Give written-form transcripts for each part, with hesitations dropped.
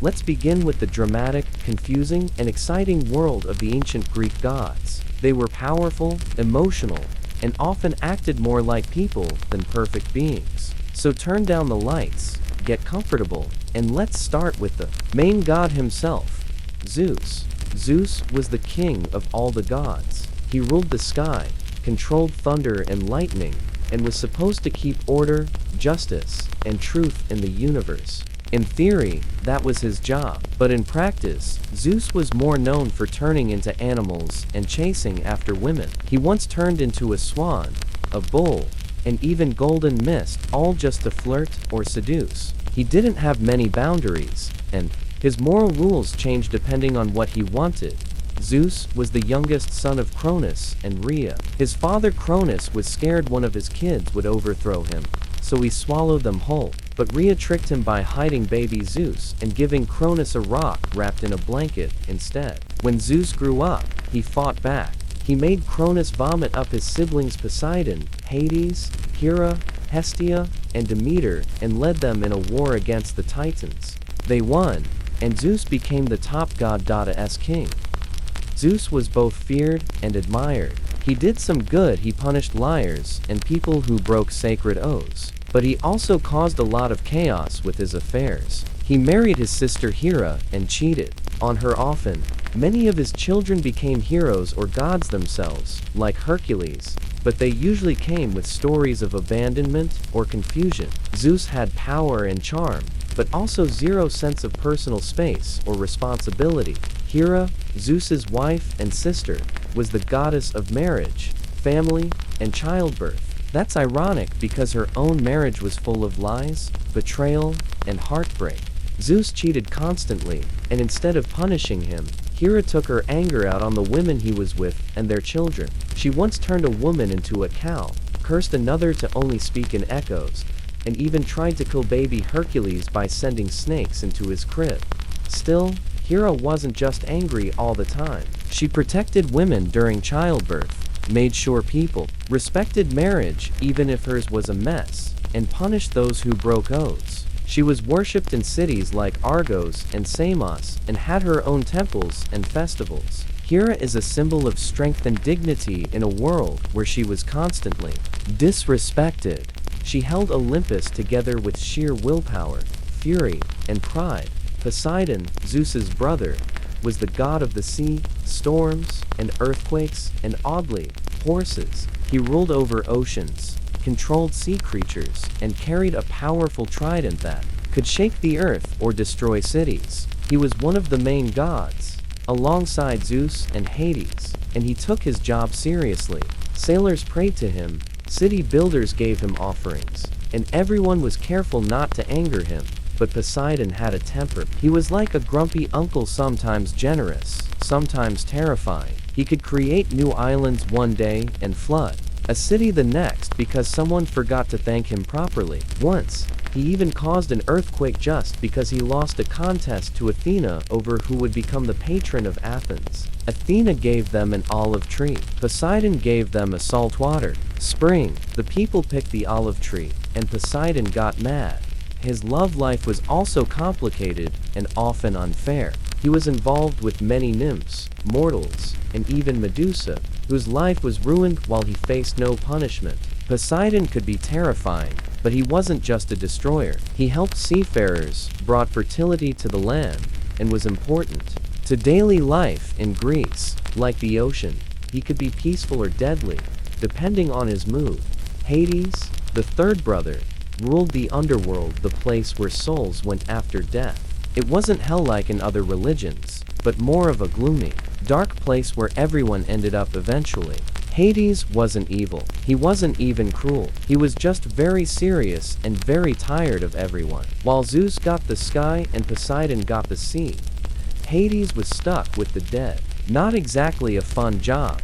Let's begin with the dramatic, confusing, and exciting world of the ancient Greek gods. They were powerful, emotional, and often acted more like people than perfect beings. So turn down the lights, get comfortable, and let's start with the main god himself, Zeus. Zeus was the king of all the gods. He ruled the sky, controlled thunder and lightning, and was supposed to keep order, justice, and truth in the universe. In theory, that was his job, but in practice, Zeus was more known for turning into animals and chasing after women. He once turned into a swan, a bull, and even golden mist, all just to flirt or seduce. He didn't have many boundaries, and his moral rules changed depending on what he wanted. Zeus was the youngest son of Cronus and Rhea. His father Cronus was scared one of his kids would overthrow him, so he swallowed them whole. But Rhea tricked him by hiding baby Zeus and giving Cronus a rock wrapped in a blanket instead. When Zeus grew up, he fought back. He made Cronus vomit up his siblings Poseidon, Hades, Hera, Hestia, and Demeter, and led them in a war against the Titans. They won, and Zeus became the top god-as king. Zeus was both feared and admired. He did some good. He punished liars and people who broke sacred oaths. But he also caused a lot of chaos with his affairs. He married his sister Hera and cheated on her often. Many of his children became heroes or gods themselves, like Hercules, but they usually came with stories of abandonment or confusion. Zeus had power and charm, but also zero sense of personal space or responsibility. Hera, Zeus's wife and sister, was the goddess of marriage, family, and childbirth. That's ironic because her own marriage was full of lies, betrayal, and heartbreak. Zeus cheated constantly, and instead of punishing him, Hera took her anger out on the women he was with and their children. She once turned a woman into a cow, cursed another to only speak in echoes, and even tried to kill baby Hercules by sending snakes into his crib. Still, Hera wasn't just angry all the time. She protected women during childbirth, made sure people respected marriage even if hers was a mess, and punished those who broke oaths. She was worshipped in cities like Argos and Samos, and had her own temples and festivals. Hera is a symbol of strength and dignity in a world where she was constantly disrespected. She held Olympus together with sheer willpower, fury, and pride. Poseidon, Zeus's brother, was the god of the sea, storms, and earthquakes, and oddly, horses. He ruled over oceans, controlled sea creatures, and carried a powerful trident that could shake the earth or destroy cities. He was one of the main gods, alongside Zeus and Hades, and he took his job seriously. Sailors prayed to him, city builders gave him offerings, and everyone was careful not to anger him. But Poseidon had a temper. He was like a grumpy uncle, sometimes generous, sometimes terrifying. He could create new islands one day and flood a city the next because someone forgot to thank him properly. Once, he even caused an earthquake just because he lost a contest to Athena over who would become the patron of Athens. Athena gave them an olive tree. Poseidon gave them a saltwater spring. The people picked the olive tree, and Poseidon got mad. His love life was also complicated and often unfair. He was involved with many nymphs, mortals, and even Medusa, whose life was ruined while he faced no punishment. Poseidon could be terrifying, but he wasn't just a destroyer. He helped seafarers, brought fertility to the land, and was important to daily life in Greece. Like the ocean, he could be peaceful or deadly, depending on his mood. Hades, the third brother, ruled the underworld, the place where souls went after death. It wasn't hell-like in other religions, but more of a gloomy, dark place where everyone ended up eventually. Hades wasn't evil. He wasn't even cruel. He was just very serious and very tired of everyone. While Zeus got the sky and Poseidon got the sea, Hades was stuck with the dead. Not exactly a fun job.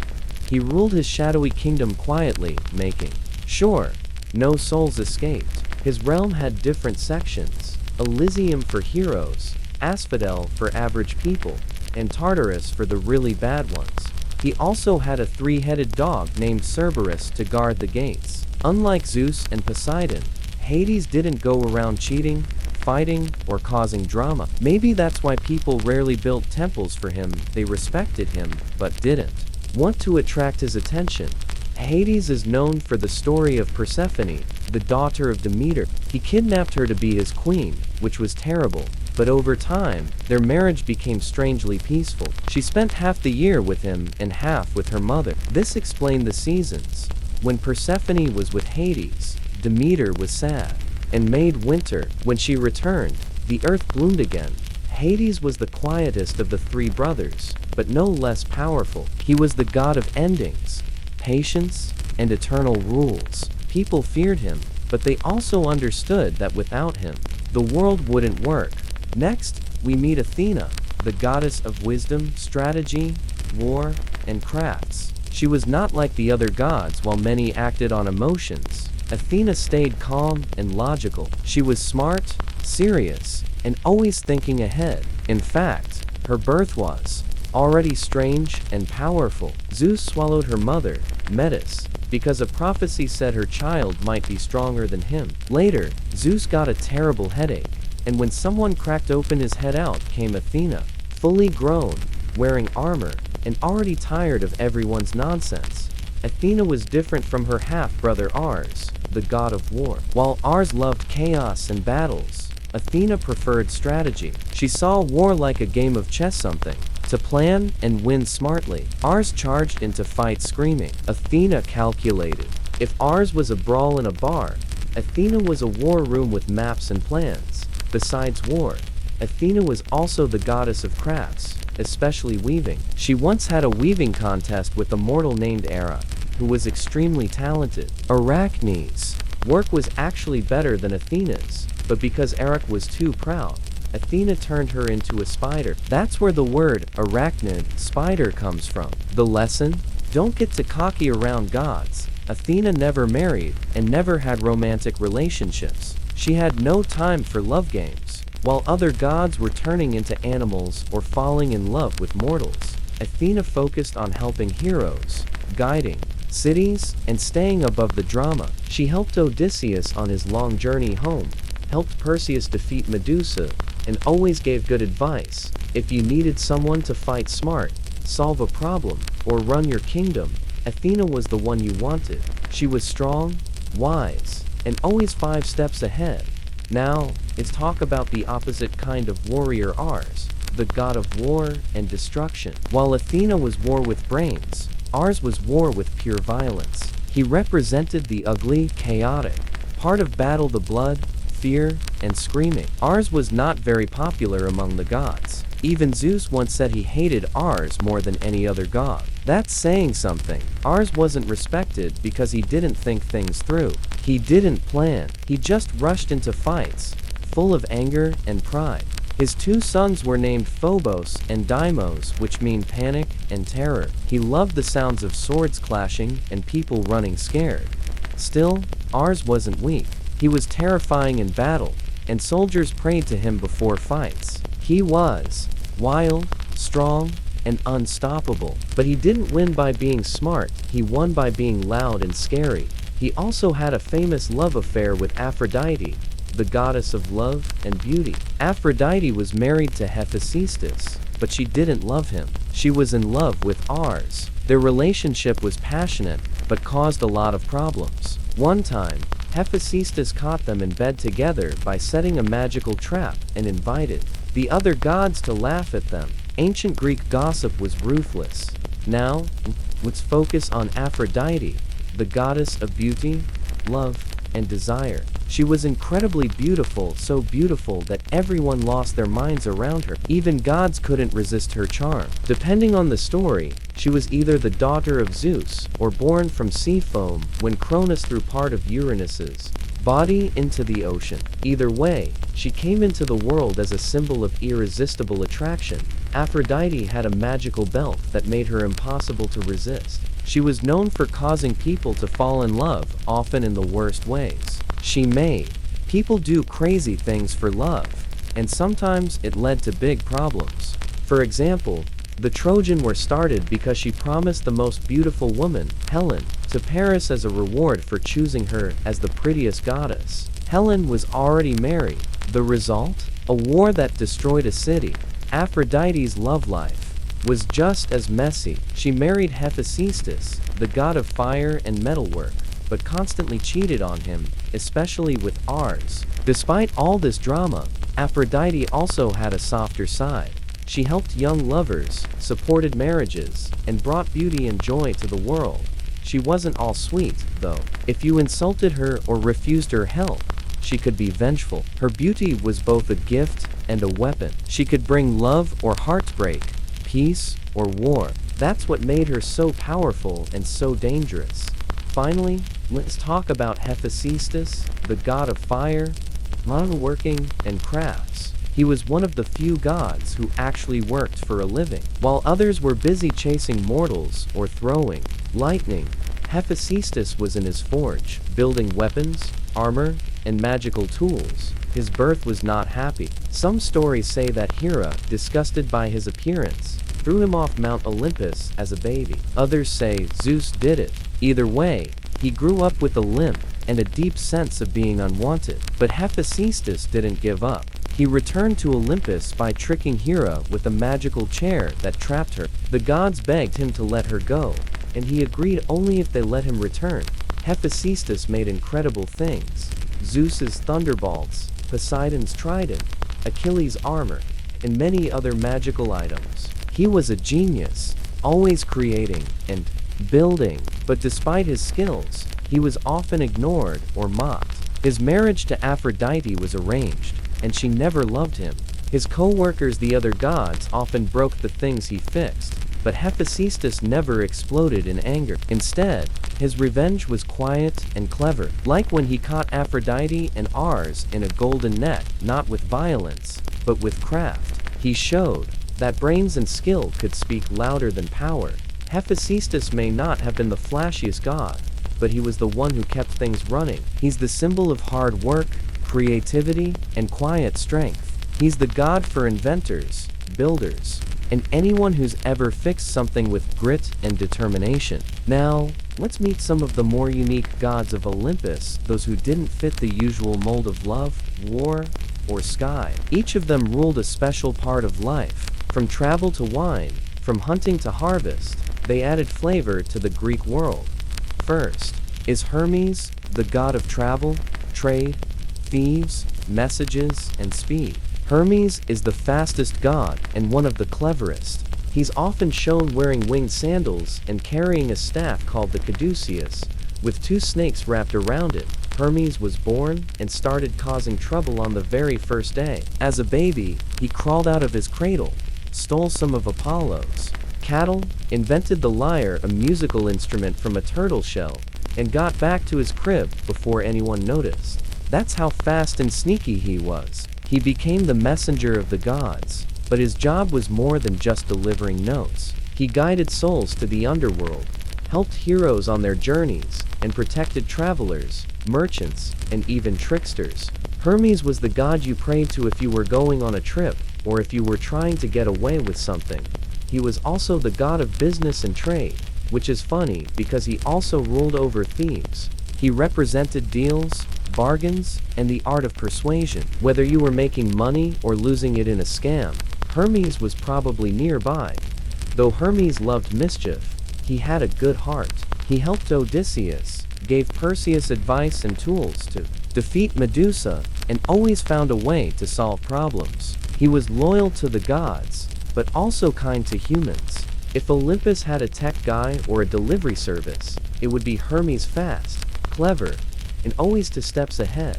He ruled his shadowy kingdom quietly, making sure no souls escaped. His realm had different sections: Elysium for heroes, Asphodel for average people, and Tartarus for the really bad ones. He also had a three-headed dog named Cerberus to guard the gates. Unlike Zeus and Poseidon, Hades didn't go around cheating, fighting, or causing drama. Maybe that's why people rarely built temples for him. They respected him, but didn't want to attract his attention. Hades is known for the story of Persephone, the daughter of Demeter. He kidnapped her to be his queen, which was terrible. But over time, their marriage became strangely peaceful. She spent half the year with him and half with her mother. This explained the seasons. When Persephone was with Hades, Demeter was sad and made winter. When she returned, the earth bloomed again. Hades was the quietest of the three brothers, but no less powerful. He was the god of endings, patience, and eternal rules. People feared him, but they also understood that without him, the world wouldn't work. Next, we meet Athena, the goddess of wisdom, strategy, war, and crafts. She was not like the other gods. While many acted on emotions, Athena stayed calm and logical. She was smart, serious, and always thinking ahead. In fact, her birth was already strange and powerful. Zeus swallowed her mother, Metis, because a prophecy said her child might be stronger than him. Later, Zeus got a terrible headache, and when someone cracked open his head, out came Athena, fully grown, wearing armor, and already tired of everyone's nonsense. Athena was different from her half-brother Ares, the god of war. While Ares loved chaos and battles, Athena preferred strategy. She saw war like a game of chess, something to plan and win smartly. Ares charged into fight screaming. Athena calculated. If Ares was a brawl in a bar, Athena was a war room with maps and plans. Besides war, Athena was also the goddess of crafts, especially weaving. She once had a weaving contest with a mortal named Hera, who was extremely talented. Arachne's work was actually better than Athena's, but because Hera was too proud, Athena turned her into a spider. That's where the word arachnid, spider, comes from. The lesson? Don't get too cocky around gods. Athena never married and never had romantic relationships. She had no time for love games. While other gods were turning into animals or falling in love with mortals, Athena focused on helping heroes, guiding cities, and staying above the drama. She helped Odysseus on his long journey home, helped Perseus defeat Medusa, and always gave good advice. If you needed someone to fight smart, solve a problem, or run your kingdom, Athena was the one you wanted. She was strong, wise, and always 5 steps ahead. Now, let's talk about the opposite kind of warrior, Ares, the god of war and destruction. While Athena was war with brains, Ares was war with pure violence. He represented the ugly, chaotic part of battle, the blood, fear, and screaming. Ares was not very popular among the gods. Even Zeus once said he hated Ares more than any other god. That's saying something. Ares wasn't respected because he didn't think things through. He didn't plan. He just rushed into fights, full of anger and pride. His 2 sons were named Phobos and Deimos, which mean panic and terror. He loved the sounds of swords clashing and people running scared. Still, Ares wasn't weak. He was terrifying in battle, and soldiers prayed to him before fights. He was wild, strong, and unstoppable. But he didn't win by being smart, he won by being loud and scary. He also had a famous love affair with Aphrodite, the goddess of love and beauty. Aphrodite was married to Hephaestus, but she didn't love him. She was in love with Ares. Their relationship was passionate, but caused a lot of problems. One time, Hephaestus caught them in bed together by setting a magical trap and invited the other gods to laugh at them. Ancient Greek gossip was ruthless. Now, let's focus on Aphrodite, the goddess of beauty, love, and desire. She was incredibly beautiful, so beautiful that everyone lost their minds around her. Even gods couldn't resist her charm. Depending on the story, she was either the daughter of Zeus or born from sea foam when Cronus threw part of Uranus's body into the ocean. Either way, she came into the world as a symbol of irresistible attraction. Aphrodite had a magical belt that made her impossible to resist. She was known for causing people to fall in love, often in the worst ways. She made people do crazy things for love, and sometimes it led to big problems. For example, the Trojan War started because she promised the most beautiful woman, Helen, to Paris as a reward for choosing her as the prettiest goddess. Helen was already married, The result? A war that destroyed a city. Aphrodite's love life was just as messy. She married Hephaestus, the god of fire and metalwork, but constantly cheated on him, especially with Ars. Despite all this drama, Aphrodite also had a softer side. She helped young lovers, supported marriages, and brought beauty and joy to the world. She wasn't all sweet, though. If you insulted her or refused her help, she could be vengeful. Her beauty was both a gift and a weapon. She could bring love or heartbreak, peace or war. That's what made her so powerful and so dangerous. Finally, let's talk about Hephaestus, the god of fire, metalworking, and crafts. He was one of the few gods who actually worked for a living. While others were busy chasing mortals or throwing lightning, Hephaestus was in his forge, building weapons, armor, and magical tools. His birth was not happy. Some stories say that Hera, disgusted by his appearance, threw him off Mount Olympus as a baby. Others say Zeus did it. Either way, he grew up with a limp and a deep sense of being unwanted. But Hephaestus didn't give up. He returned to Olympus by tricking Hera with a magical chair that trapped her. The gods begged him to let her go, and he agreed only if they let him return. Hephaestus made incredible things: Zeus's thunderbolts, Poseidon's trident, Achilles' armor, and many other magical items. He was a genius, always creating and building, but despite his skills, he was often ignored or mocked. His marriage to Aphrodite was arranged, and she never loved him. His co-workers, the other gods, often broke the things he fixed, but Hephaestus never exploded in anger. Instead, his revenge was quiet and clever, like when he caught Aphrodite and Ars in a golden net, not with violence, but with craft. He showed that brains and skill could speak louder than power. Hephaestus may not have been the flashiest god, but he was the one who kept things running. He's the symbol of hard work, creativity, and quiet strength. He's the god for inventors, builders, and anyone who's ever fixed something with grit and determination. Now, let's meet some of the more unique gods of Olympus, those who didn't fit the usual mold of love, war, or sky. Each of them ruled a special part of life. From travel to wine, from hunting to harvest, they added flavor to the Greek world. First is Hermes, the god of travel, trade, thieves, messages, and speed. Hermes is the fastest god and one of the cleverest. He's often shown wearing winged sandals and carrying a staff called the caduceus, with two snakes wrapped around it. Hermes was born and started causing trouble on the very first day. As a baby, he crawled out of his cradle, stole some of Apollo's cattle, invented the lyre, a musical instrument from a turtle shell, and got back to his crib before anyone noticed. That's how fast and sneaky he was. He became the messenger of the gods, but his job was more than just delivering notes. He guided souls to the underworld, helped heroes on their journeys, and protected travelers, merchants, and even tricksters. Hermes was the god you prayed to if you were going on a trip, or if you were trying to get away with something. He was also the god of business and trade, which is funny because he also ruled over thieves. He represented deals, bargains, and the art of persuasion. Whether you were making money or losing it in a scam, Hermes was probably nearby. Though Hermes loved mischief, he had a good heart. He helped Odysseus, gave Perseus advice and tools to defeat Medusa, and always found a way to solve problems. He was loyal to the gods, but also kind to humans. If Olympus had a tech guy or a delivery service, it would be Hermes, fast, clever, and always 2 steps ahead.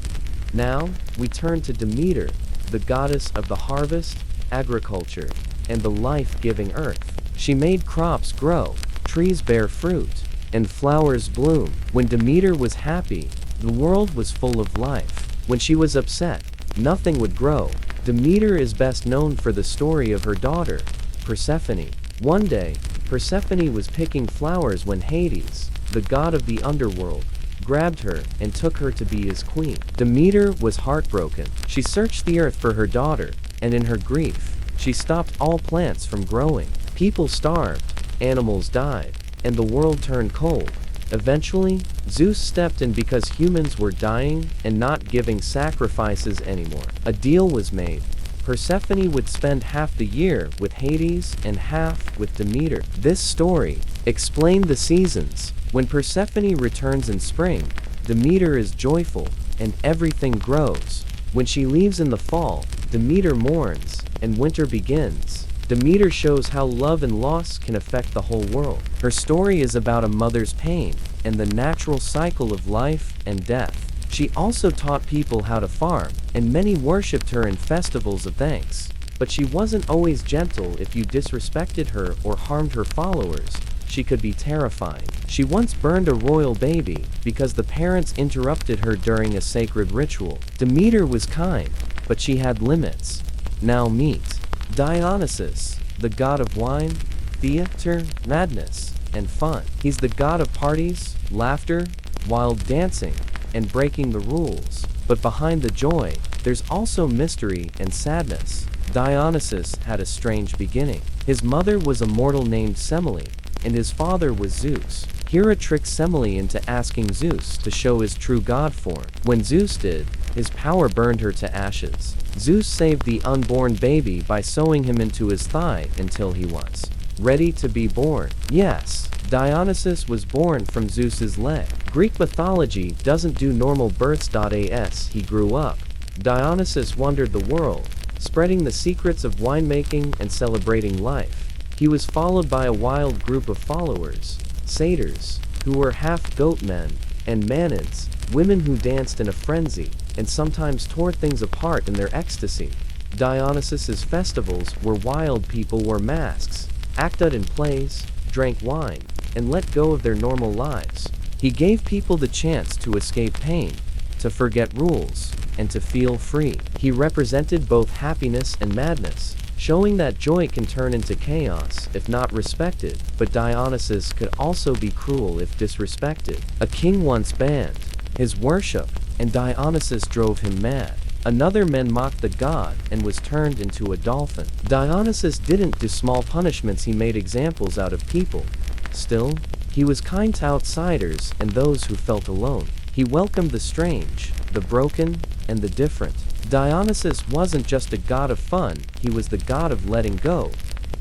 Now, we turn to Demeter, the goddess of the harvest, agriculture, and the life-giving earth. She made crops grow, trees bear fruit, and flowers bloom. When Demeter was happy, the world was full of life. When she was upset, nothing would grow. Demeter is best known for the story of her daughter, Persephone. One day, Persephone was picking flowers when Hades, the god of the underworld, grabbed her and took her to be his queen. Demeter was heartbroken. She searched the earth for her daughter, and in her grief, she stopped all plants from growing. People starved, animals died, and the world turned cold. Eventually, Zeus stepped in because humans were dying and not giving sacrifices anymore. A deal was made. Persephone would spend half the year with Hades and half with Demeter. This story explained the seasons. When Persephone returns in spring, Demeter is joyful, and everything grows. When she leaves in the fall, Demeter mourns, and winter begins. Demeter shows how love and loss can affect the whole world. Her story is about a mother's pain, and the natural cycle of life and death. She also taught people how to farm, and many worshipped her in festivals of thanks. But she wasn't always gentle. If you disrespected her or harmed her followers, she could be terrifying. She once burned a royal baby because the parents interrupted her during a sacred ritual. Demeter was kind, but she had limits. Now meet Dionysus, the god of wine, theater, madness, and fun. He's the god of parties, laughter, wild dancing, and breaking the rules. But behind the joy, there's also mystery and sadness. Dionysus had a strange beginning. His mother was a mortal named Semele, and his father was Zeus. Hera tricked Semele into asking Zeus to show his true god form. When Zeus did, his power burned her to ashes. Zeus saved the unborn baby by sewing him into his thigh until he was ready to be born. Yes, Dionysus was born from Zeus's leg. Greek mythology doesn't do normal births. As he grew up, Dionysus wandered the world, spreading the secrets of winemaking and celebrating life. He was followed by a wild group of followers, satyrs, who were half goat men, and manads, women who danced in a frenzy, and sometimes tore things apart in their ecstasy. Dionysus's festivals where wild people wore masks, acted in plays, drank wine, and let go of their normal lives. He gave people the chance to escape pain, to forget rules, and to feel free. He represented both happiness and madness, showing that joy can turn into chaos if not respected. But Dionysus could also be cruel if disrespected. A king once banned his worship, and Dionysus drove him mad. Another man mocked the god and was turned into a dolphin. Dionysus didn't do small punishments. He made examples out of people. Still, he was kind to outsiders and those who felt alone. He welcomed the strange, the broken, and the different. Dionysus wasn't just a god of fun, he was the god of letting go,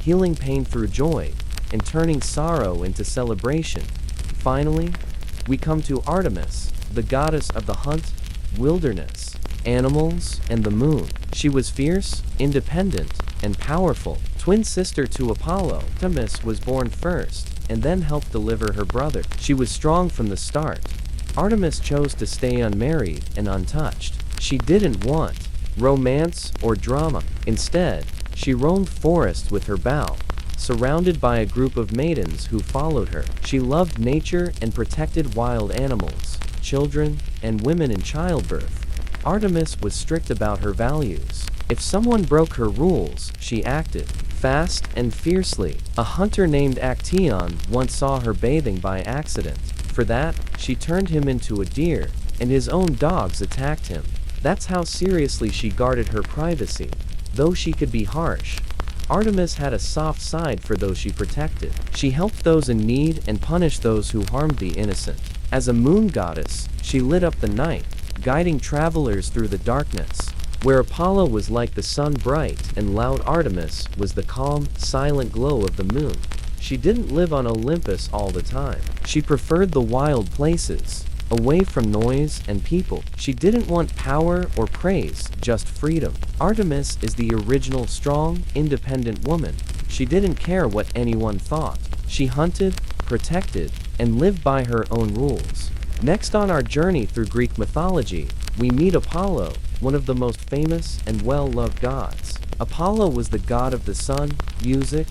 healing pain through joy, and turning sorrow into celebration. Finally, we come to Artemis, the goddess of the hunt, wilderness, animals, and the moon. She was fierce, independent, and powerful. Twin sister to Apollo, Artemis was born first, and then helped deliver her brother. She was strong from the start. Artemis chose to stay unmarried and untouched. She didn't want romance or drama. Instead, she roamed forests with her bow, surrounded by a group of maidens who followed her. She loved nature and protected wild animals, children, and women in childbirth. Artemis was strict about her values. If someone broke her rules, she acted fast and fiercely. A hunter named Actaeon once saw her bathing by accident. For that, she turned him into a deer, and his own dogs attacked him. That's how seriously she guarded her privacy. Though she could be harsh, Artemis had a soft side for those she protected. She helped those in need and punished those who harmed the innocent. As a moon goddess, she lit up the night, guiding travelers through the darkness. Where Apollo was like the sun bright and loud, Artemis was the calm, silent glow of the moon. She didn't live on Olympus all the time. She preferred the wild places, away from noise and people. She didn't want power or praise, just freedom. Artemis is the original strong, independent woman. She didn't care what anyone thought. She hunted, protected, and lived by her own rules. Next on our journey through Greek mythology, we meet Apollo, one of the most famous and well-loved gods. Apollo was the god of the sun, music,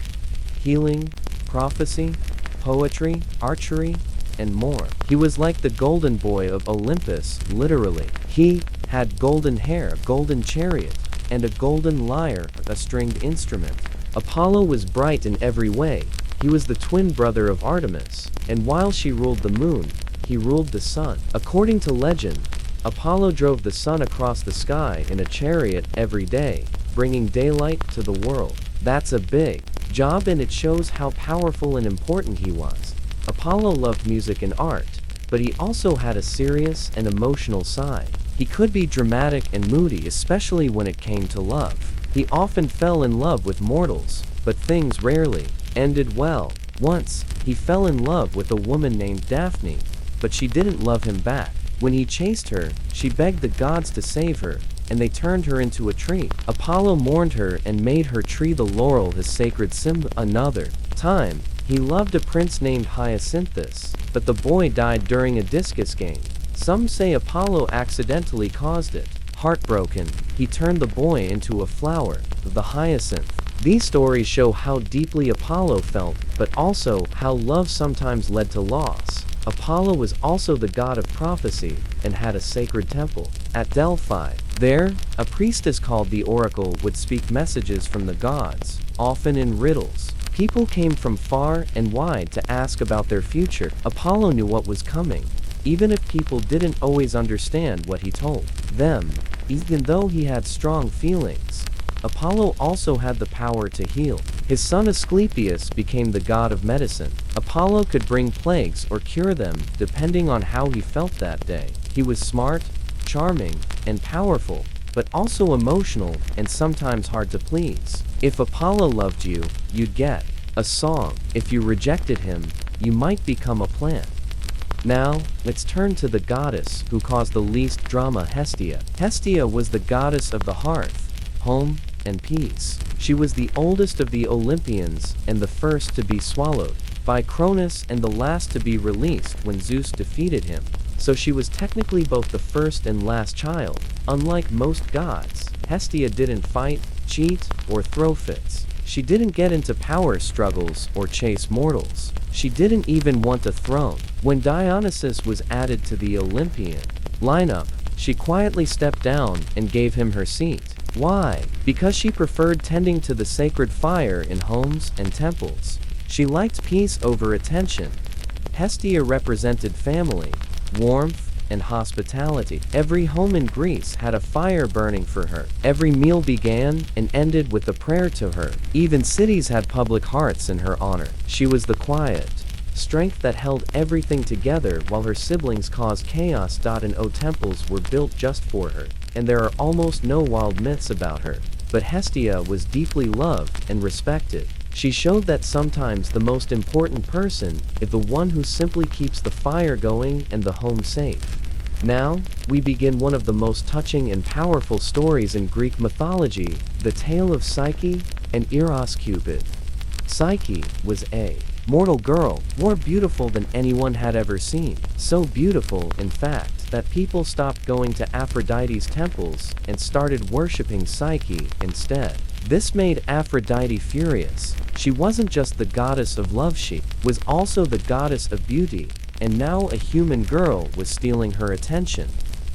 healing, prophecy, poetry, archery, and more. He was like the golden boy of Olympus, literally. He had golden hair, a golden chariot, and a golden lyre, a stringed instrument. Apollo was bright in every way. He was the twin brother of Artemis, and while she ruled the moon, he ruled the sun. According to legend, Apollo drove the sun across the sky in a chariot every day, bringing daylight to the world. That's a big job, and it shows how powerful and important he was. Apollo loved music and art, but he also had a serious and emotional side. He could be dramatic and moody, especially when it came to love. He often fell in love with mortals, but things rarely ended well. Once, he fell in love with a woman named Daphne, but she didn't love him back. When he chased her, she begged the gods to save her, and they turned her into a tree. Apollo mourned her and made her tree the laurel his sacred symbol. Another time, he loved a prince named Hyacinthus, but the boy died during a discus game. Some say Apollo accidentally caused it. Heartbroken, he turned the boy into a flower, the hyacinth. These stories show how deeply Apollo felt, but also how love sometimes led to loss. Apollo was also the god of prophecy and had a sacred temple at Delphi. There, a priestess called the oracle would speak messages from the gods, often in riddles. People came from far and wide to ask about their future. Apollo knew what was coming, even if people didn't always understand what he told them. Even though he had strong feelings, Apollo also had the power to heal. His son Asclepius became the god of medicine. Apollo could bring plagues or cure them, depending on how he felt that day. He was smart, charming, and powerful, but also emotional and sometimes hard to please. If Apollo loved you, you'd get a song. If you rejected him, you might become a plant. Now, let's turn to the goddess who caused the least drama, Hestia. Hestia was the goddess of the hearth, home, and peace. She was the oldest of the Olympians and the first to be swallowed by Cronus and the last to be released when Zeus defeated him. So she was technically both the first and last child. Unlike most gods, Hestia didn't fight, cheat, or throw fits. She didn't get into power struggles or chase mortals. She didn't even want a throne. When Dionysus was added to the Olympian lineup, she quietly stepped down and gave him her seat. Why? Because she preferred tending to the sacred fire in homes and temples. She liked peace over attention. Hestia represented family, warmth, and hospitality. Every home in Greece had a fire burning for her. Every meal began and ended with a prayer to her. Even cities had public hearths in her honor. She was the quiet strength that held everything together while her siblings caused chaos. And temples were built just for her, and there are almost no wild myths about her. But Hestia was deeply loved and respected. She showed that sometimes the most important person is the one who simply keeps the fire going and the home safe. Now, we begin one of the most touching and powerful stories in Greek mythology, the tale of Psyche and Eros Cupid. Psyche was a mortal girl, more beautiful than anyone had ever seen. So beautiful, in fact, that people stopped going to Aphrodite's temples and started worshipping Psyche instead. This made Aphrodite furious. She wasn't just the goddess of love, she was also the goddess of beauty, and now a human girl was stealing her attention.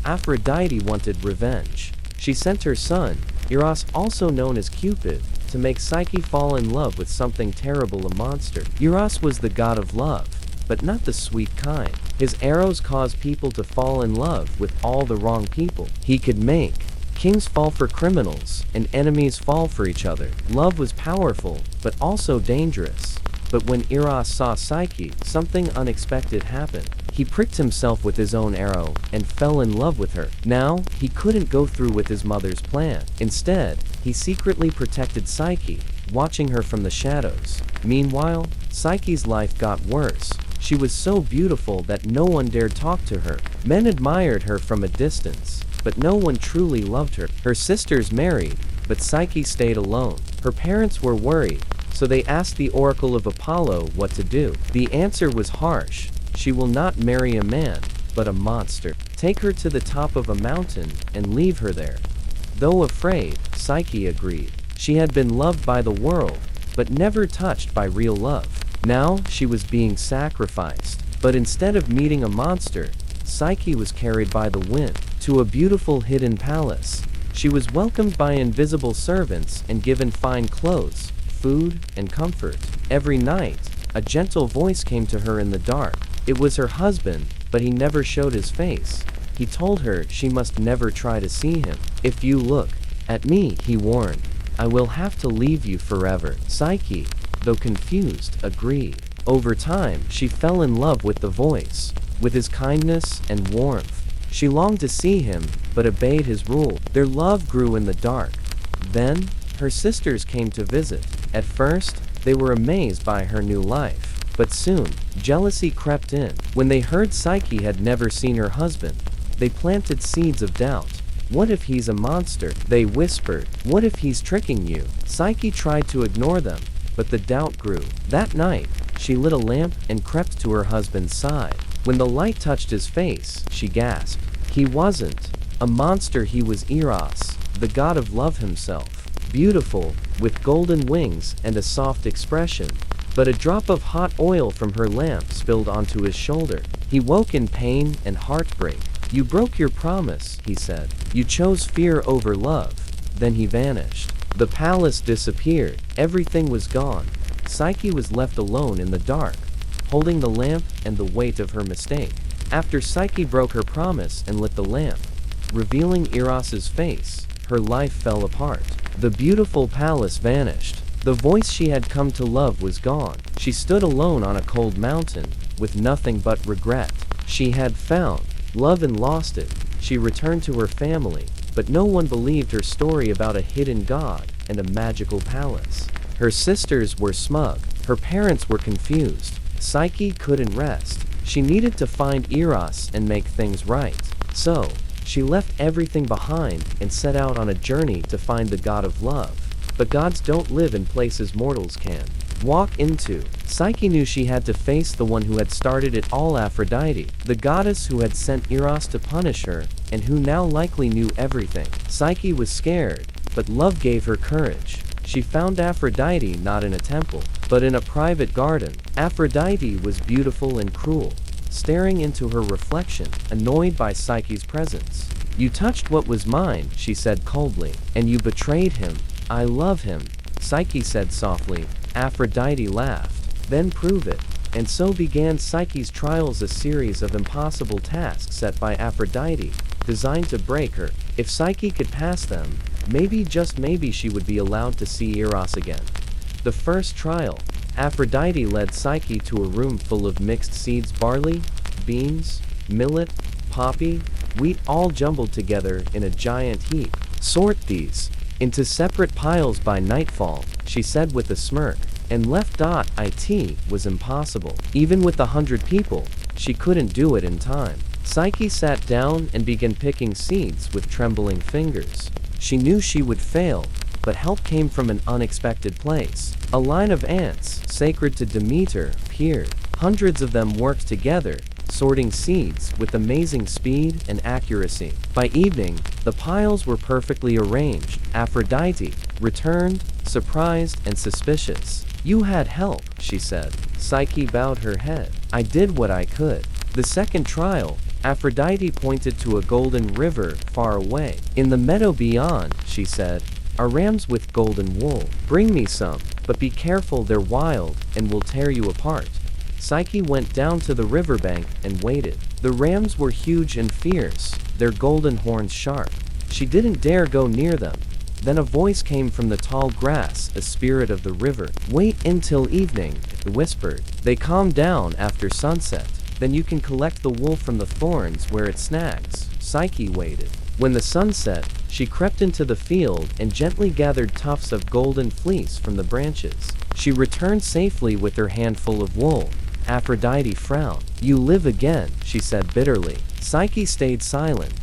Aphrodite wanted revenge. She sent her son, Eros, also known as Cupid, to make Psyche fall in love with something terrible, a monster. Eros was the god of love, but not the sweet kind. His arrows caused people to fall in love with all the wrong people. He could make kings fall for criminals, and enemies fall for each other. Love was powerful, but also dangerous. But when Eros saw Psyche, something unexpected happened. He pricked himself with his own arrow and fell in love with her. Now, he couldn't go through with his mother's plan. Instead, he secretly protected Psyche, watching her from the shadows. Meanwhile, Psyche's life got worse. She was so beautiful that no one dared talk to her. Men admired her from a distance, but no one truly loved her. Her sisters married, but Psyche stayed alone. Her parents were worried, so they asked the oracle of Apollo what to do. The answer was harsh. She will not marry a man, but a monster. Take her to the top of a mountain and leave her there. Though afraid, Psyche agreed. She had been loved by the world, but never touched by real love. Now, she was being sacrificed. But instead of meeting a monster, Psyche was carried by the wind to a beautiful hidden palace. She was welcomed by invisible servants and given fine clothes, food, and comfort. Every night, a gentle voice came to her in the dark. It was her husband, but he never showed his face. He told her she must never try to see him. If you look at me, he warned, I will have to leave you forever. Psyche, though confused, agreed. Over time, she fell in love with the voice, with his kindness and warmth. She longed to see him, but obeyed his rule. Their love grew in the dark. Then, her sisters came to visit. At first, they were amazed by her new life. But soon, jealousy crept in. When they heard Psyche had never seen her husband, they planted seeds of doubt. What if he's a monster? They whispered. What if he's tricking you? Psyche tried to ignore them, but the doubt grew. That night, she lit a lamp and crept to her husband's side. When the light touched his face, she gasped. He wasn't a monster, he was Eros, the god of love himself. Beautiful, with golden wings and a soft expression. But a drop of hot oil from her lamp spilled onto his shoulder. He woke in pain and heartbreak. You broke your promise, he said. You chose fear over love. Then he vanished. The palace disappeared. Everything was gone. Psyche was left alone in the dark, holding the lamp and the weight of her mistake. After Psyche broke her promise and lit the lamp, revealing Eros's face, her life fell apart. The beautiful palace vanished. The voice she had come to love was gone. She stood alone on a cold mountain, with nothing but regret. She had found love and lost it. She returned to her family, but no one believed her story about a hidden god and a magical palace. Her sisters were smug. Her parents were confused. Psyche couldn't rest. She needed to find Eros and make things right. So, she left everything behind and set out on a journey to find the god of love. But gods don't live in places mortals can walk into. Psyche knew she had to face the one who had started it all, Aphrodite, the goddess who had sent Eros to punish her, and who now likely knew everything. Psyche was scared, but love gave her courage. She found Aphrodite not in a temple, but in a private garden. Aphrodite was beautiful and cruel, staring into her reflection, annoyed by Psyche's presence. You touched what was mine, she said coldly, and you betrayed him. I love him, Psyche said softly. Aphrodite laughed. Then prove it. And so began Psyche's trials, a series of impossible tasks set by Aphrodite, designed to break her. If Psyche could pass them, maybe, just maybe, she would be allowed to see Eros again. The first trial, Aphrodite led Psyche to a room full of mixed seeds: barley, beans, millet, poppy, wheat, all jumbled together in a giant heap. Sort these into separate piles by nightfall, she said with a smirk. And it was impossible. Even with 100 people, she couldn't do it in time. Psyche sat down and began picking seeds with trembling fingers. She knew she would fail, but help came from an unexpected place. A line of ants, sacred to Demeter, appeared. Hundreds of them worked together, sorting seeds with amazing speed and accuracy. By evening, the piles were perfectly arranged. Aphrodite returned, surprised and suspicious. You had help, she said. Psyche bowed her head. I did what I could. The second trial, Aphrodite pointed to a golden river far away. In the meadow beyond, she said, are rams with golden wool. Bring me some, but be careful, they're wild and will tear you apart. Psyche went down to the riverbank and waited. The rams were huge and fierce, their golden horns sharp. She didn't dare go near them. Then a voice came from the tall grass, a spirit of the river. Wait until evening, it whispered. They calm down after sunset. Then you can collect the wool from the thorns where it snags. Psyche waited. When the sun set, she crept into the field and gently gathered tufts of golden fleece from the branches. She returned safely with her handful of wool. Aphrodite frowned. You live again, she said bitterly. Psyche stayed silent.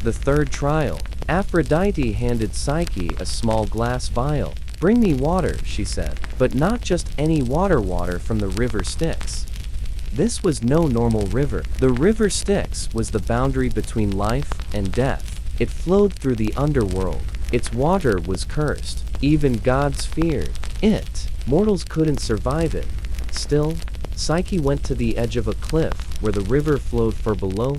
The third trial. Aphrodite handed Psyche a small glass vial. Bring me water, she said. But not just any water from the river Styx. This was no normal river. The river Styx was the boundary between life and death. It flowed through the underworld. Its water was cursed. Even gods feared it. Mortals couldn't survive it. Still, Psyche went to the edge of a cliff where the river flowed far below,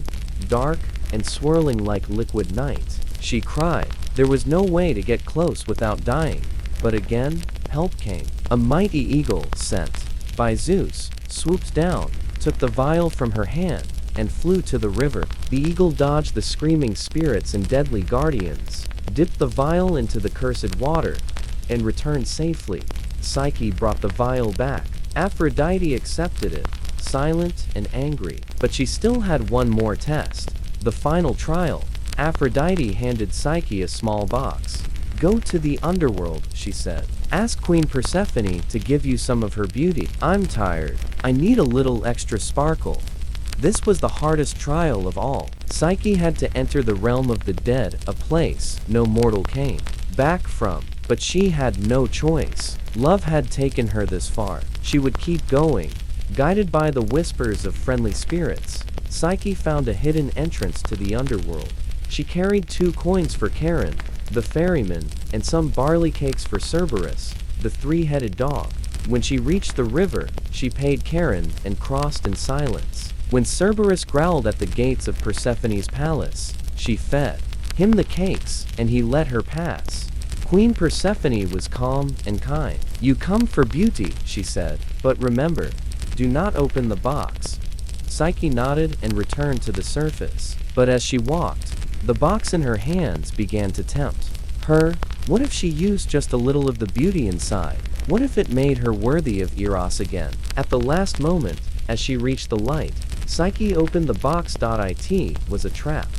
dark and swirling like liquid night. She cried. There was no way to get close without dying. But again, help came. A mighty eagle, sent by Zeus, swooped down, took the vial from her hand, and flew to the river. The eagle dodged the screaming spirits and deadly guardians, dipped the vial into the cursed water, and returned safely. Psyche brought the vial back. Aphrodite accepted it, silent and angry. But she still had one more test. The final trial. Aphrodite handed Psyche a small box. "Go to the underworld," she said. "Ask Queen Persephone to give you some of her beauty. I'm tired. I need a little extra sparkle." This was the hardest trial of all. Psyche had to enter the realm of the dead, a place no mortal came back from. But she had no choice. Love had taken her this far. She would keep going. Guided by the whispers of friendly spirits, Psyche found a hidden entrance to the underworld. She carried 2 coins for Charon, the ferryman, and some barley cakes for Cerberus, the 3-headed dog. When she reached the river, she paid Charon and crossed in silence. When Cerberus growled at the gates of Persephone's palace, she fed him the cakes, and he let her pass. Queen Persephone was calm and kind. "You come for beauty," she said, "but remember, do not open the box." Psyche nodded and returned to the surface. But as she walked, the box in her hands began to tempt her. What if she used just a little of the beauty inside? What if it made her worthy of Eros again? At the last moment, as she reached the light, Psyche opened the box. It was a trap.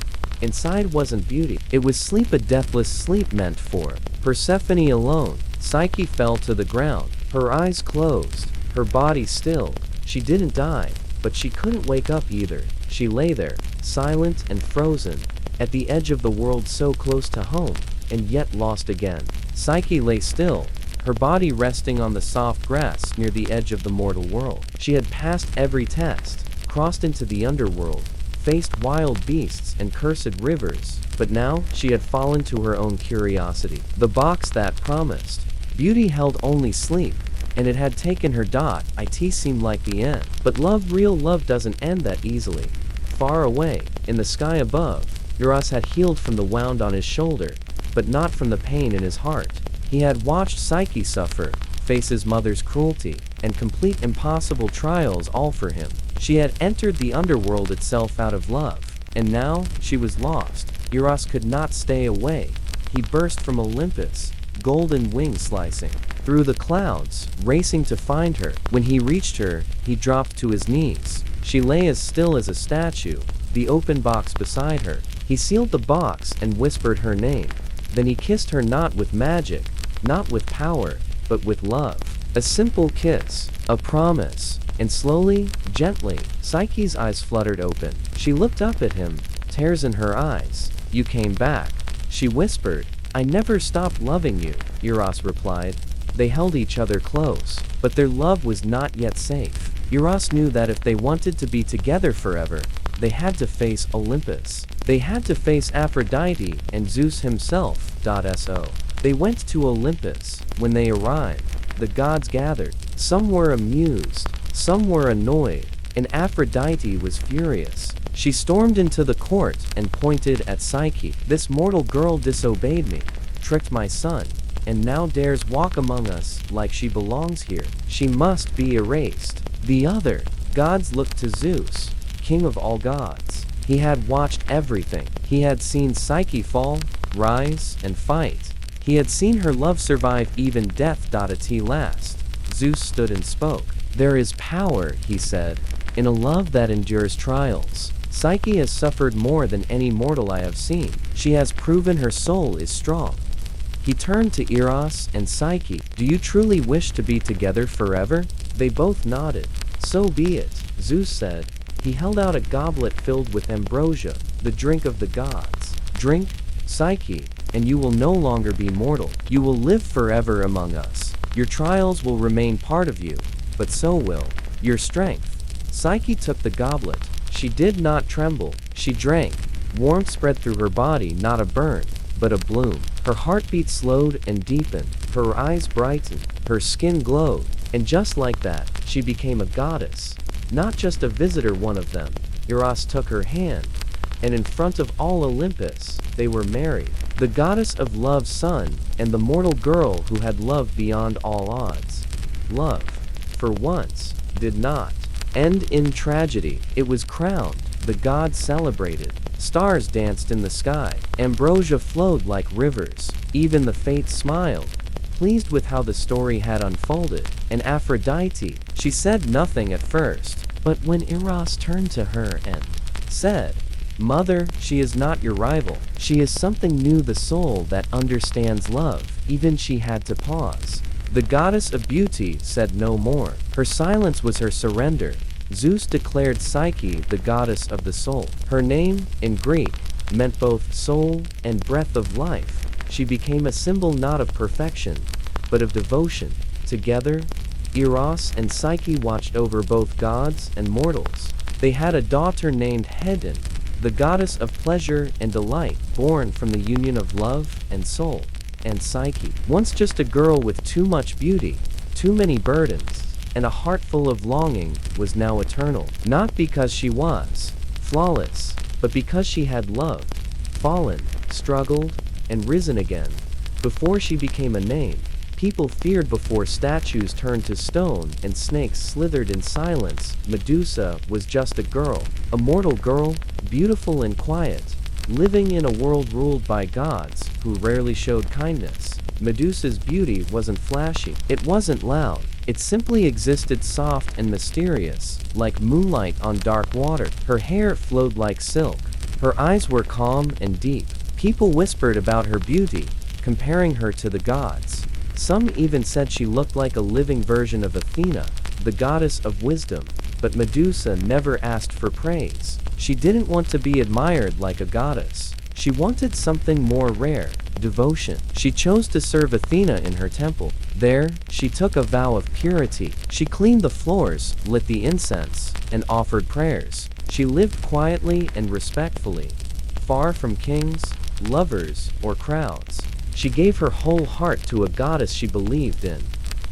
Inside wasn't beauty. It was sleep, a deathless sleep meant for Persephone alone. Psyche fell to the ground, her eyes closed, her body stilled. She didn't die, but she couldn't wake up either. She lay there, silent and frozen, at the edge of the world, so close to home, and yet lost again. Psyche lay still, her body resting on the soft grass near the edge of the mortal world. She had passed every test, crossed into the underworld, faced wild beasts and cursed rivers, but now she had fallen to her own curiosity. The box that promised beauty held only sleep, and it had taken her. It seemed like the end. But love, real love, doesn't end that easily. Far away, in the sky above, Eros had healed from the wound on his shoulder, but not from the pain in his heart. He had watched Psyche suffer, face his mother's cruelty, and complete impossible trials, all for him. She had entered the underworld itself out of love, and now she was lost. Eros could not stay away. He burst from Olympus, golden wings slicing through the clouds, racing to find her. When he reached her, he dropped to his knees. She lay as still as a statue, the open box beside her. He sealed the box and whispered her name. Then he kissed her, not with magic, not with power, but with love. A simple kiss, a promise. And slowly, gently, Psyche's eyes fluttered open. She looked up at him, tears in her eyes. "You came back," she whispered. "I never stopped loving you," Eros replied. They held each other close, but their love was not yet safe. Eros knew that if they wanted to be together forever, they had to face Olympus. They had to face Aphrodite and Zeus himself. They went to Olympus. When they arrived, the gods gathered. Some were amused, some were annoyed, and Aphrodite was furious. She stormed into the court and pointed at Psyche. "This mortal girl disobeyed me, tricked my son, and now dares walk among us like she belongs here. She must be erased." The other gods looked to Zeus, king of all gods. He had watched everything. He had seen Psyche fall, rise, and fight. He had seen her love survive even death. At last, Zeus stood and spoke. "There is power," he said, "in a love that endures trials. Psyche has suffered more than any mortal I have seen. She has proven her soul is strong." He turned to Eros and Psyche. "Do you truly wish to be together forever?" They both nodded. "So be it," Zeus said. He held out a goblet filled with ambrosia, the drink of the gods. "Drink, Psyche, and you will no longer be mortal. You will live forever among us. Your trials will remain part of you, but so will your strength." Psyche took the goblet. She did not tremble. She drank. Warmth spread through her body, not a burn, but a bloom. Her heartbeat slowed and deepened. Her eyes brightened. Her skin glowed. And just like that, she became a goddess. Not just a visitor, one of them. Eros took her hand, and in front of all Olympus, they were married. The goddess of love's son, and the mortal girl who had loved beyond all odds. Love, for once, did not end in tragedy. It was crowned. The gods celebrated. Stars danced in the sky. Ambrosia flowed like rivers. Even the fates smiled. pleased with how the story had unfolded. And Aphrodite, she said nothing at first, but when Eros turned to her and said, "Mother, she is not your rival. She is something new, the soul that understands love," even she had to pause. The goddess of beauty said no more. Her silence was her surrender. Zeus declared Psyche the goddess of the soul. Her name, in Greek, meant both soul and breath of life. She became a symbol not of perfection, but of devotion. Together, Eros and Psyche watched over both gods and mortals. They had a daughter named Hedon, the goddess of pleasure and delight, born from the union of love and soul. And Psyche, once just a girl with too much beauty, too many burdens, and a heart full of longing, was now eternal. Not because she was flawless, but because she had loved, fallen, struggled, and risen again. Before she became a name, people feared before statues turned to stone and snakes slithered in silence. Medusa was just a girl, a mortal girl, beautiful and quiet, living in a world ruled by gods who rarely showed kindness. Medusa's beauty wasn't flashy, it wasn't loud, it simply existed soft and mysterious, like moonlight on dark water. Her hair flowed like silk, her eyes were calm and deep. People whispered about her beauty, comparing her to the gods. Some even said she looked like a living version of Athena, the goddess of wisdom. But Medusa never asked for praise. She didn't want to be admired like a goddess. She wanted something more rare, devotion. She chose to serve Athena in her temple. There, she took a vow of purity. She cleaned the floors, lit the incense, and offered prayers. She lived quietly and respectfully, far from kings, lovers, or crowds. She gave her whole heart to a goddess she believed in.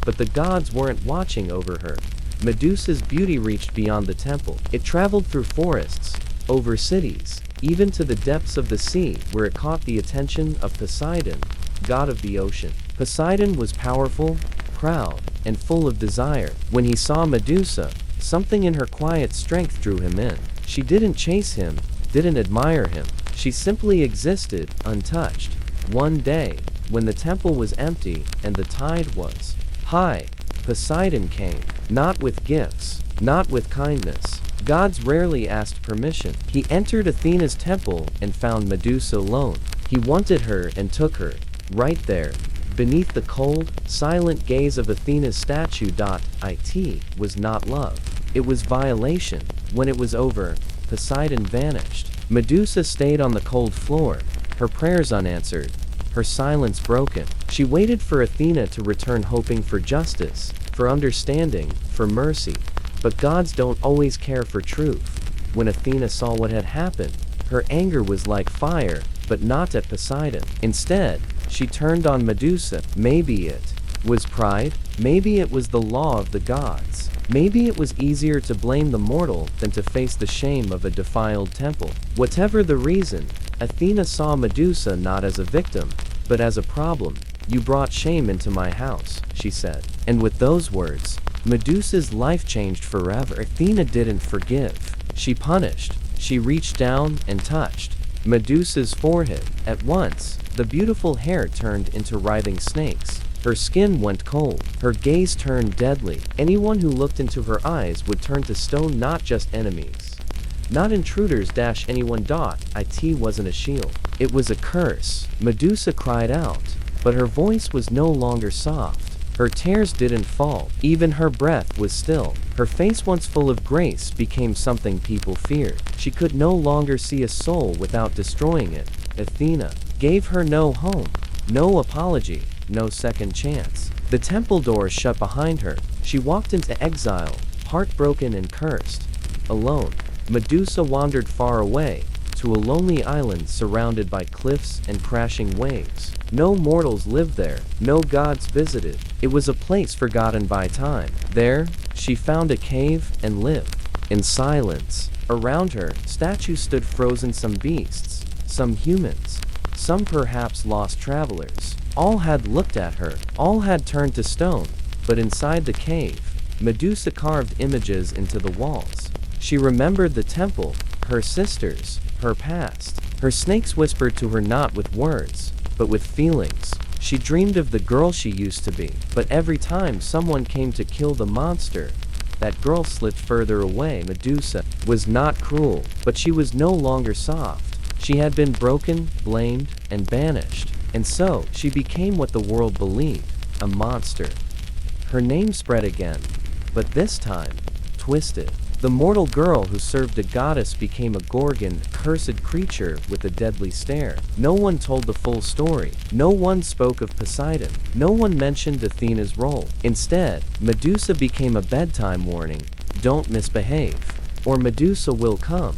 But the gods weren't watching over her. Medusa's beauty reached beyond the temple. It traveled through forests, over cities, even to the depths of the sea, where it caught the attention of Poseidon, god of the ocean. Poseidon was powerful, proud, and full of desire. When he saw Medusa, something in her quiet strength drew him in. She didn't chase him, didn't admire him. She simply existed, untouched. One day, when the temple was empty and the tide was high, Poseidon came, not with gifts, not with kindness. Gods rarely asked permission. He entered Athena's temple and found Medusa alone. He wanted her and took her, right there, beneath the cold, silent gaze of Athena's statue. It was not love. It was violation. When it was over, Poseidon vanished. Medusa stayed on the cold floor, her prayers unanswered, her silence broken. She waited for Athena to return, hoping for justice, for understanding, for mercy. But gods don't always care for truth. When Athena saw what had happened, her anger was like fire, but not at Poseidon. Instead, she turned on Medusa. Maybe it was pride, maybe it was the law of the gods. Maybe it was easier to blame the mortal than to face the shame of a defiled temple. Whatever the reason, Athena saw Medusa not as a victim, but as a problem. "You brought shame into my house," she said. And with those words, Medusa's life changed forever. Athena didn't forgive. She punished. She reached down and touched Medusa's forehead. At once, the beautiful hair turned into writhing snakes. Her skin went cold. Her gaze turned deadly. Anyone who looked into her eyes would turn to stone, not just enemies, not intruders. Anyone. It wasn't a shield. It was a curse. Medusa cried out, but her voice was no longer soft. Her tears didn't fall. Even her breath was still. Her face, once full of grace, became something people feared. She could no longer see a soul without destroying it. Athena gave her no home, no apology, no second chance. The temple doors shut behind her. She walked into exile, heartbroken and cursed. Alone, Medusa wandered far away, to a lonely island surrounded by cliffs and crashing waves. No mortals lived there, no gods visited. It was a place forgotten by time. There, she found a cave and lived in silence. Around her, statues stood frozen, some beasts, some humans, some perhaps lost travelers. All had looked at her, all had turned to stone. But inside the cave, Medusa carved images into the walls. She remembered the temple, her sisters, her past. Her snakes whispered to her, not with words, but with feelings. She dreamed of the girl she used to be, but every time someone came to kill the monster, that girl slipped further away. Medusa was not cruel, but she was no longer soft. She had been broken, blamed, and banished, and so she became what the world believed, a monster. Her name spread again, but this time, twisted. The mortal girl who served a goddess became a gorgon, cursed creature with a deadly stare. No one told the full story. No one spoke of Poseidon. No one mentioned Athena's role. Instead, Medusa became a bedtime warning. Don't misbehave, or Medusa will come.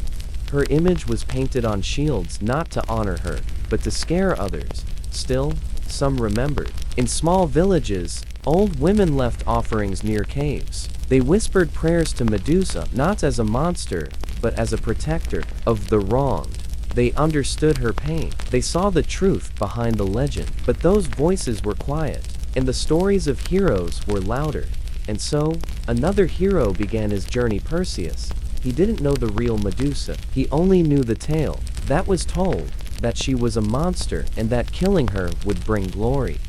Her image was painted on shields not to honor her, but to scare others. Still, some remembered. In small villages, old women left offerings near caves. They whispered prayers to Medusa, not as a monster, but as a protector of the wronged. They understood her pain. They saw the truth behind the legend. But those voices were quiet, and the stories of heroes were louder. And so, another hero began his journey. Perseus. He didn't know the real Medusa. He only knew the tale that was told, that she was a monster and that killing her would bring glory.